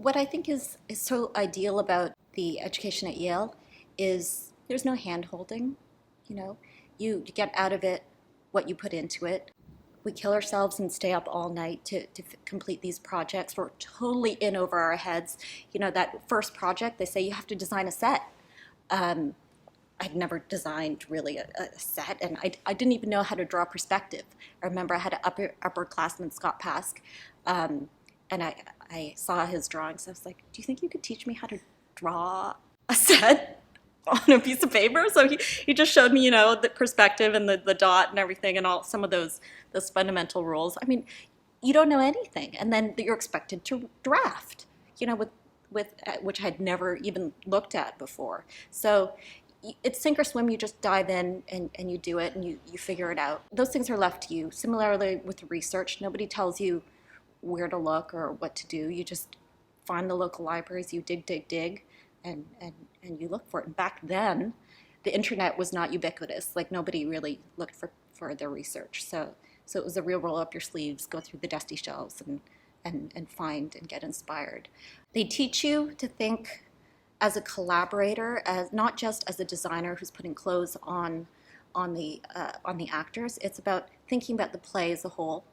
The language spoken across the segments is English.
What I think is so ideal about the education at Yale is there's no hand holding. You know, you get out of it what you put into it. We kill ourselves and stay up all night to complete these projects. We're totally in over our heads. You know, that first project, they say you have to design a set. Um, I'd never designed really a set, and I didn't even know how to draw perspective. I remember I had an upperclassman, Scott Pask, and I saw his drawings. I was like, do you think you could teach me how to draw a set on a piece of paper? So he just showed me, you know, the perspective and the dot and everything and all some of those fundamental rules. I mean, you don't know anything, and then you're expected to draft, you know, with which I'd never even looked at before. So it's sink or swim. You just dive in and you do it and you figure it out. Those things are left to you. Similarly with research, nobody tells you where to look or what to do. You just find the local libraries, you dig, and you look for it. And back then, the internet was not ubiquitous. Like nobody really looked for their research. So it was a real roll up your sleeves, go through the dusty shelves and find and get inspired. They teach you to think as a collaborator, as not just as a designer who's putting clothes on the actors. It's about thinking about the play as a whole,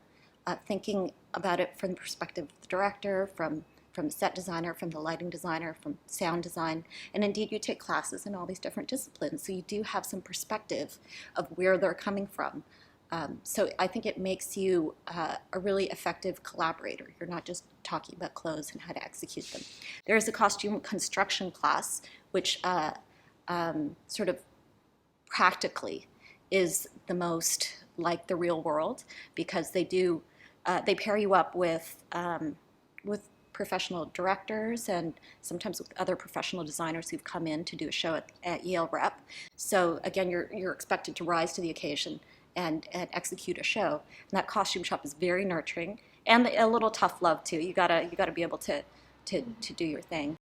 thinking about it from the perspective of the director, from the set designer, from the lighting designer, from sound design, and indeed you take classes in all these different disciplines, so you do have some perspective of where they're coming from. So I think it makes you a really effective collaborator. You're not just talking about clothes and how to execute them. There is a costume construction class, which sort of practically is the most like the real world, because they pair you up with professional directors and sometimes with other professional designers who've come in to do a show at Yale Rep. So again, you're expected to rise to the occasion and execute a show. And that costume shop is very nurturing and a little tough love too. You gotta be able to do your thing.